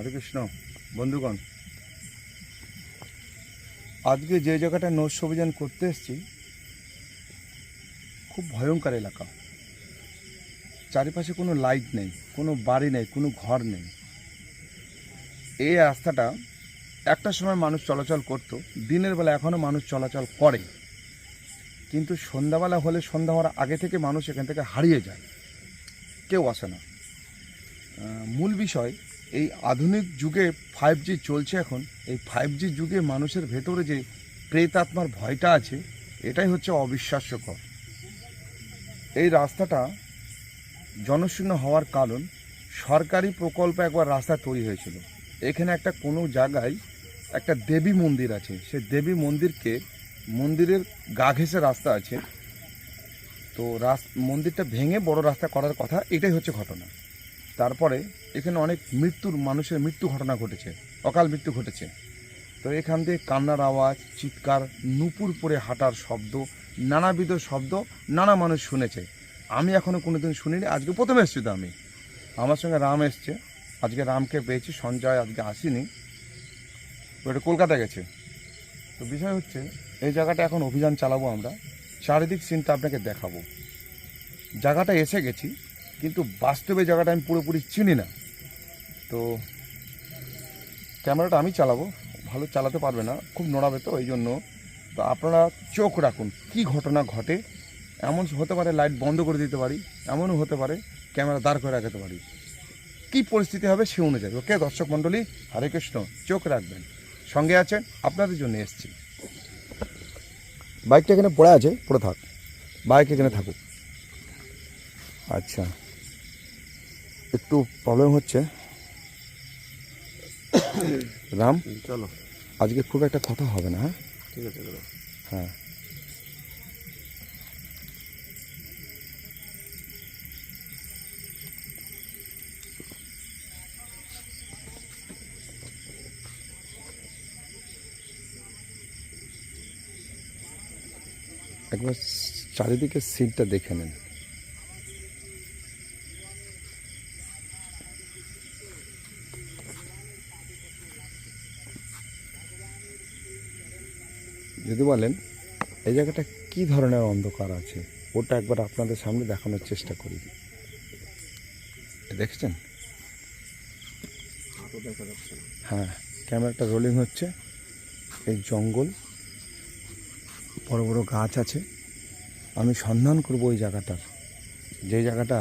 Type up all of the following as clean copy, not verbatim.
হরে কৃষ্ণ বন্ধুগণ, আজকে যে জায়গাটা নৈশ অভিযান করতে এসেছি খুব ভয়ঙ্কর এলাকা। চারিপাশে কোনো লাইট নেই, কোনো বাড়ি নেই, কোনো ঘর নেই। এই রাস্তাটা একটা সময় মানুষ চলাচল করতো, দিনের বেলা এখনও মানুষ চলাচল করে, কিন্তু সন্ধ্যাবেলা হলে সন্ধ্যা হওয়ার আগে থেকে মানুষ এখান থেকে হারিয়ে যায়, কেউ আসে না। মূল বিষয়, এই আধুনিক যুগে 5G চলছে এখন। এই 5G যুগে মানুষের ভেতরে যে প্রেতাত্মার ভয়টা আছে, এটাই হচ্ছে অবিশ্বাস্যকর। এই রাস্তাটা জনশূন্য হওয়ার কারণ, সরকারি প্রকল্পে একবার রাস্তা তৈরি হয়েছিল। এখানে একটা কোনো জায়গায় একটা দেবী মন্দির আছে, সে দেবী মন্দিরের গা ঘেঁষে রাস্তা আছে। তো মন্দিরটা ভেঙে বড় রাস্তা করার কথা, এটাই হচ্ছে ঘটনা। তারপরে এখানে অনেক মানুষের মৃত্যু ঘটনা ঘটেছে, অকাল মৃত্যু ঘটেছে। তো এখান দিয়ে কান্নার আওয়াজ, চিৎকার, নুপুর পরে হাঁটার শব্দ, নানাবিধ শব্দ নানা মানুষ শুনেছে। আমি এখনও কোনোদিন শুনিনি, আজকে প্রথম এসেছি। তো আমার সঙ্গে রাম এসছে, আজকে রামকে পেয়েছি, সঞ্জয় আজকে আসেনি, ওটা কলকাতা গেছে। তো বিষয় হচ্ছে, এই জায়গাটা এখন অভিযান চালাবো আমরা, চারিদিক সিনটা আপনাকে দেখাবো। জায়গাটা এসে গেছি, কিন্তু বাস্তবে জায়গাটা আমি পুরোপুরি চিনি না। তো ক্যামেরাটা আমি চালাবো, ভালো চালাতে পারবে না, খুব নড়াবে, তো এই জন্য। তো আপনারা চোখ রাখুন, কি ঘটনা ঘটে। এমন হতে পারে লাইট বন্ধ করে দিতে পারি, এমনও হতে পারে ক্যামেরা দাঁড় করে রাখতে পারি, কি পরিস্থিতি হবে সে অনুযায়ী। ওকে দর্শক মণ্ডলী, হরে কৃষ্ণ, চোখ রাখবেন, সঙ্গে আছেন, আপনাদের জন্য এসছি। বাইকটা এখানে পড়ে আছে, পড়ে থাক, বাইক এখানে থাকুক। আচ্ছা, একটু প্রবলেম হচ্ছে। রাম, চলো, আজকে খুব একটা কথা হবে না। হ্যাঁ, ঠিক আছে। হ্যাঁ, একবার চারিদিকে সিটটা দেখে নেন। যদি বলেন এই জায়গাটা কি ধরনের অন্ধকার আছে, ওটা একবার আপনাদের সামনে দেখানোর চেষ্টা করি। দেখছেন? হ্যাঁ, ক্যামেরাটা রোলিং হচ্ছে। এই জঙ্গল, বড় বড় গাছ আছে। আমি সন্ধান করব ওই জায়গাটার, যে জায়গাটা,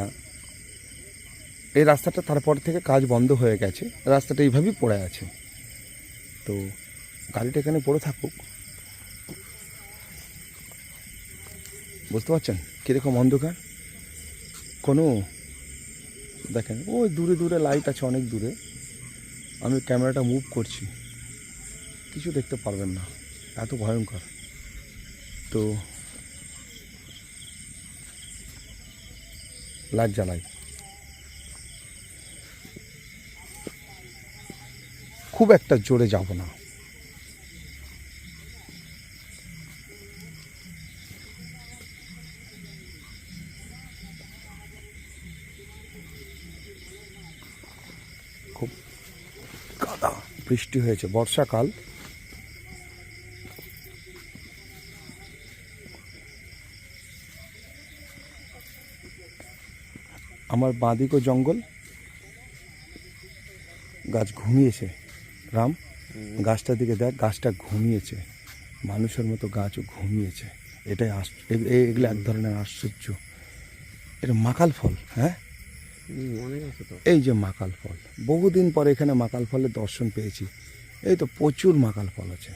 এই রাস্তাটা তারপর থেকে কাজ বন্ধ হয়ে গেছে, রাস্তাটা এইভাবেই পড়ে আছে। তো গাড়িটা এখানে পড়ে থাকুক। বুঝতে পারছেন কীরকম অন্ধকার? কোনো দেখেন, ওই দূরে দূরে লাইট আছে, অনেক দূরে। আমি ক্যামেরাটা মুভ করছি, কিছু দেখতে পারবেন না, এত ভয়ঙ্কর। তো লাইট জ্বালাই, খুব একটা জোরে যাব না। খুব কাদা, বৃষ্টি হয়েছে, বর্ষাকাল। আমার বাঁদিকও জঙ্গল, গাছ ঘুমিয়েছে। রাম, গাছটার দিকে দেখ, গাছটা ঘুমিয়েছে, মানুষের মতো গাছও ঘুমিয়েছে। এটাই এগুলো এক ধরনের আশ্চর্য। এটা মাকাল ফল। হ্যাঁ, এই যে মাকাল ফল, বহুদিন পরে এখানে মাকাল ফলের দর্শন পেয়েছি। এই তো প্রচুর মাকাল ফল আছে।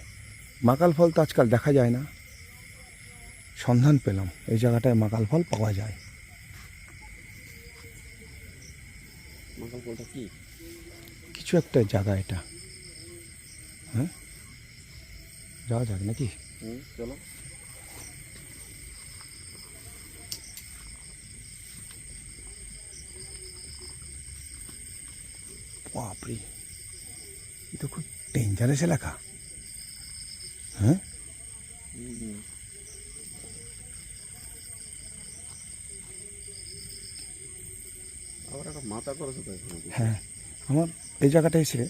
মাকাল ফল তো আজকাল দেখা যায় না, সন্ধান পেলাম এই জায়গাটায় মাকাল ফল পাওয়া যায়। মাকাল ফলটা কি? কিছু একটা জায়গা এটা। হ্যাঁ, যাওয়া যাক নাকি? চলো। বাপরে, এ তো খুব ডেঞ্জারাস এলাকা। হ্যাঁ, আবার একটা মাথা করেছে তো এখানে। হ্যাঁ, আমার এই জায়গাটা এসে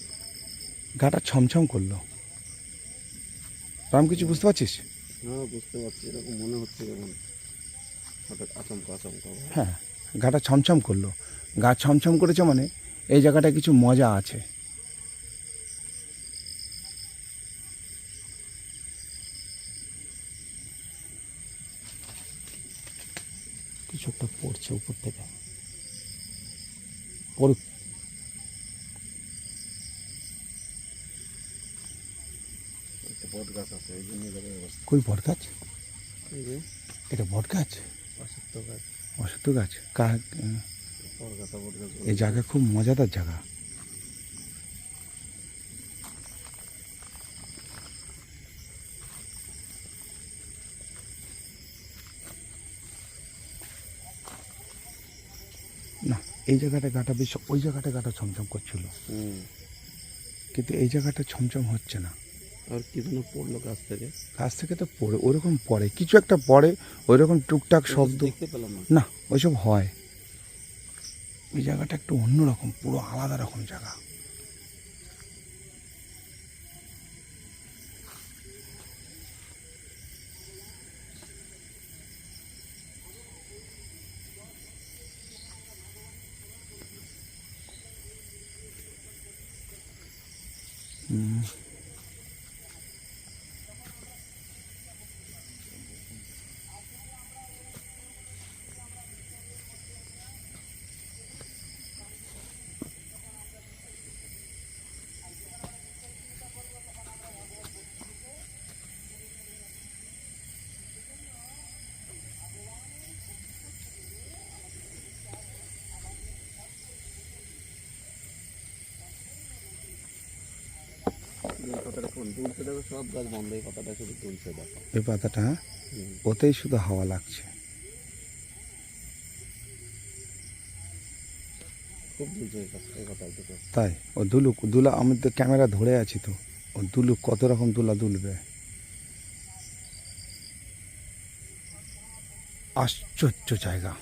গাটা ছমছম করলো। রাম, কিছু বুঝতে পারছিস? হ্যাঁ বুঝতে পারছি, এরকম মনে হচ্ছে যেমন হঠাৎ আচমকা আচমকা ভাব। হ্যাঁ, গাটা ছমছম করলো। গা ছমছম করেছে মানে এই জায়গাটায় কিছু মজা আছে। কিছু একটা পড়ছে উপর থেকে, পড়ুক। একটা বট গাছ আছে, এই জন্য এরকম অবস্থা। কই বট গাছ? এই যে এটা বট গাছ? অসত্য গাছ, অসত্য গাছ? বট গাছ। এই জায়গা খুব মজাদার জায়গা। না, এই জায়গাটা গাটা বেশ, ওই জায়গাটা গাটা ছমছম করছিল, কিন্তু এই জায়গাটা ছমছম হচ্ছে না। আর কি যেন পড়লো গাছ থেকে। গাছ থেকে তো পড়ে, ওরকম পড়ে, কিছু একটা পড়ে, ওইরকম টুকটাক শব্দ। দেখতে পেলাম না। না, ওইসব হয়। ওই জায়গাটা একটু অন্যরকম, পুরো আলাদা রকম জায়গা। এই কথাটা কোন দুলছে, দেখো সব গাছ বন্ধ, এই কথাটা শুধু দুলছে দেখো। এই পাতাটা হুম। ওতেই শুধু হাওয়া লাগছে। খুব দুলছে এই কথা দুটো। তাই ও দুলুক, দুলা, আমি তো ক্যামেরা ধরে আছি তো, ও দুলুক, কত রকম দুলা দুলবে। আশ্চর্য জায়গা।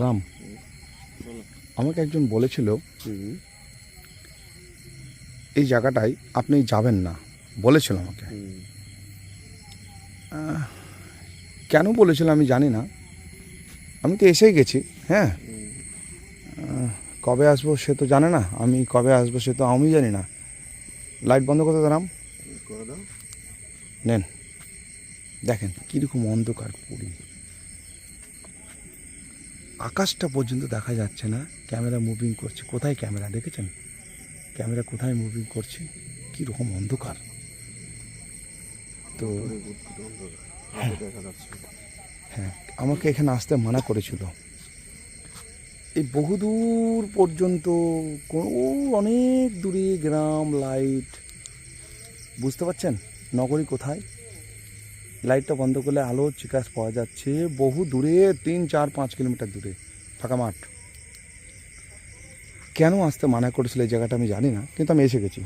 রাম, বলো। আমাকে একজন বলেছিল হুম। এই জায়গাটায় আপনি যাবেন না, বলেছিল আমাকে। হুম। কেন বলেছিল আমি জানি না, আমি তো এসেই গেছি। হ্যাঁ, কবে আসবো সে তো জানে না, আমি কবে আসবো সে তো আমি জানি না। লাইট বন্ধ করতে দাঁড়াম, করে দাও। নেন, দেখেন কীরকম অন্ধকার পুরী। আকাশটা পর্যন্ত দেখা যাচ্ছে না, ক্যামেরা মুভিং করছে। কোথায় ক্যামেরা দেখেছেন? ক্যামেরা কোথায় মুভিং করছে? কীরকম অন্ধকার। তো দেখা যাচ্ছে। হ্যাঁ, আমাকে এখানে আসতে মানা করেছিল। এই বহুদূর পর্যন্ত, অনেক দূরে গ্রাম, লাইট, বুঝতে পারছেন নগরী কোথায়? লাইটটা বন্ধ করলে আলো চিকাস পাওয়া যাচ্ছে বহু দূরে, 3, 4, 5 কিলোমিটার দূরে ফাঁকা মাঠ। কেন আসতে মানা করেছিল এই জায়গাটা আমি জানি না, কিন্তু আমি এসে গেছি।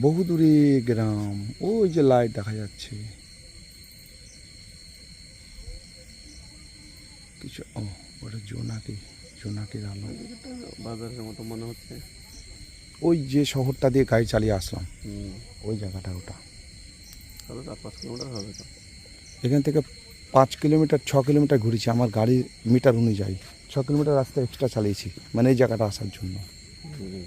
বহু দূরে গ্রাম, ওই যে লাইট দেখা যাচ্ছে কিছু। ও, ওটা জোনাকির আলো। এটা বাজারের মতো মনে হচ্ছে। ওই যে শহরটা দিয়ে গাড়ি চালিয়ে আসলাম, হুম, ওই জায়গাটা ওটা। তাহলে 4-5 কিলোমিটার হবে তো। এখান থেকে 5 কিলোমিটার 6 কিলোমিটার ঘুরেছি আমার গাড়ির মিটার অনুযায়ী। 6 কিলোমিটার রাস্তা এক্সট্রা চালিয়েছি মানে এই জায়গাটা আসার জন্য। হুম।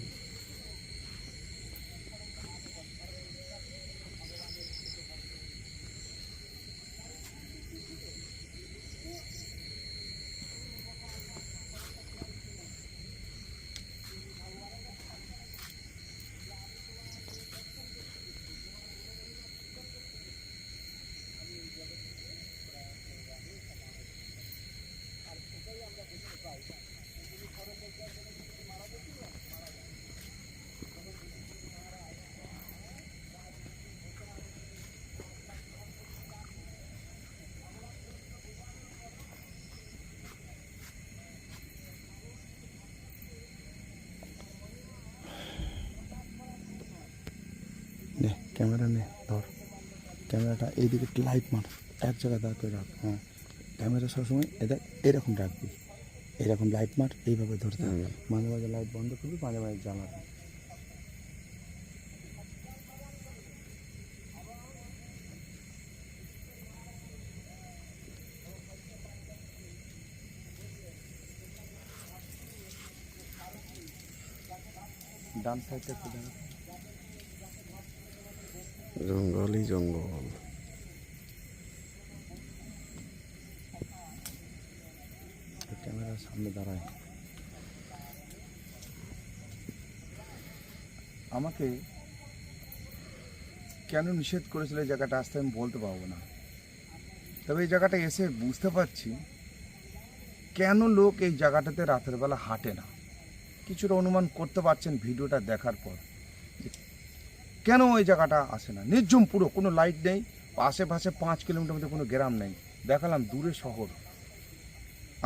নে ক্যামেরা নে, ধর ক্যামেরাটা এইদিকে লাইট মার, এক জায়গায় দাঁড় করে রাখ। হ্যাঁ, ক্যামেরা সবসময় এরকম রাখবি, এরকম লাইট মার, এইভাবে ধরতে হবে। মাঝে মাঝে লাইট বন্ধ করবি, মাঝে মাঝে জ্বালাবি। ডান সাইডটা একটু দেখা। জঙ্গলই জঙ্গল। ক্যামেরার সামনে দাঁড়ায়। আমাকে কেন নিষেধ করেছিল এই জায়গাটা আসতে আমি বলতে পারবো না, তবে এই জায়গাটা এসে বুঝতে পারছি কেন লোক এই জায়গাটাতে রাতের বেলা হাঁটে না। কিছুটা অনুমান করতে পারছেন ভিডিওটা দেখার পর যে কেন ওই জায়গাটা আসে না। নির্জম পুরো, কোনো লাইট নেই, আশেপাশে 5 কিলোমিটার মধ্যে কোনো গ্রাম নেই। দেখালাম দূরে শহর,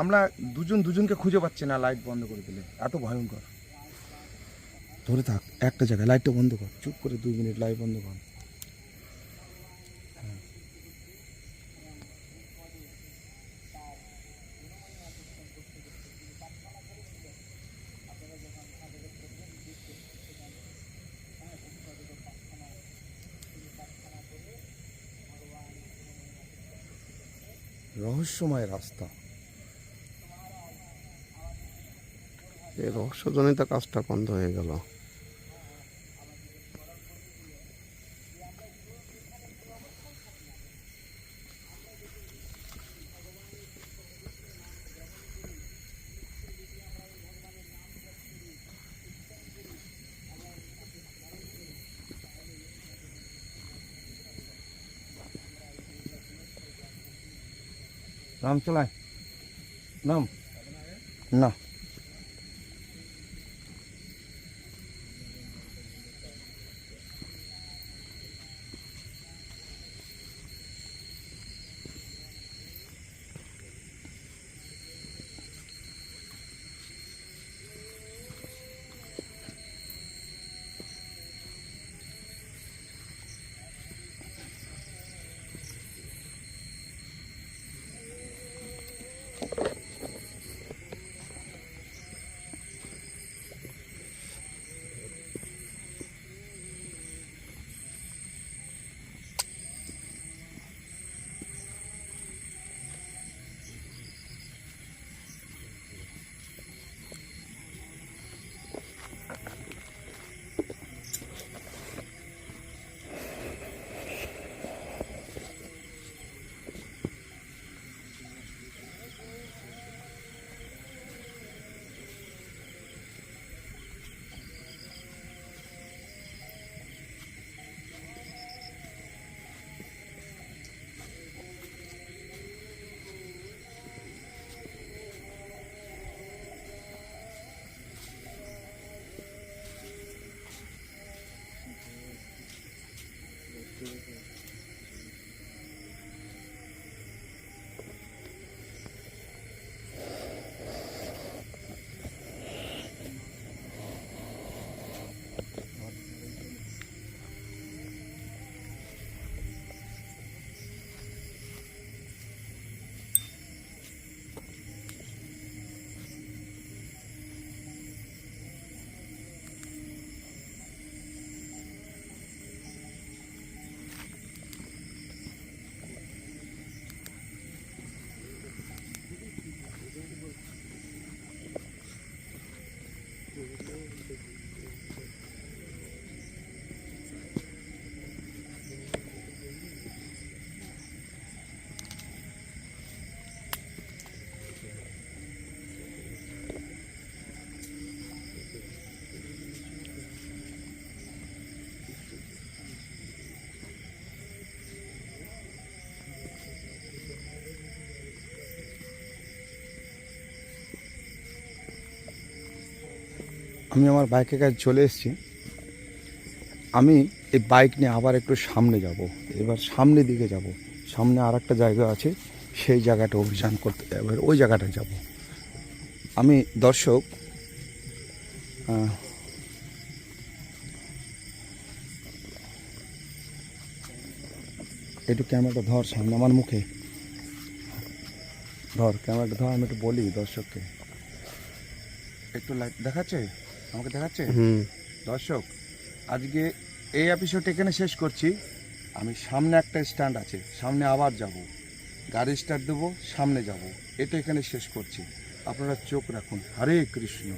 আমরা দুজনকে খুঁজে পাচ্ছি না লাইট বন্ধ করে দিলে, এত ভয়ঙ্কর। ধরে থাক একটা জায়গায়, লাইটটা বন্ধ কর, চুপ করে 2 মিনিট লাইট বন্ধ কর। রহস্যময় রাস্তা। এই রহস্যজনিত কাজটা বন্ধ হয়ে গেল। রাম চালায় নাম না। আমি আমার বাইকের কাছে চলে এসেছি। আমি এই বাইক নিয়ে আবার একটু সামনে যাব, এবার সামনের দিকে যাব। সামনে আর একটা জায়গা আছে, সেই জায়গাটা অভিযান করতে, এবার ওই জায়গাটা যাব। আমি দর্শক একটু ক্যামেরাটা ধর, সামনে আমার মুখে ধর, ক্যামেরাটা ধর, আমি একটু বলি দর্শককে। একটু লাইট দেখাচ্ছে, আমাকে দেখাচ্ছে। দর্শক, আজকে এই এপিসোড এখানে শেষ করছি। আমি সামনে একটা স্ট্যান্ড আছে, সামনে আবার যাব, গাড়ি স্টার্ট দেবো, সামনে যাব। এটা এখানে শেষ করছি। আপনারা চোখ রাখুন। হরে কৃষ্ণ।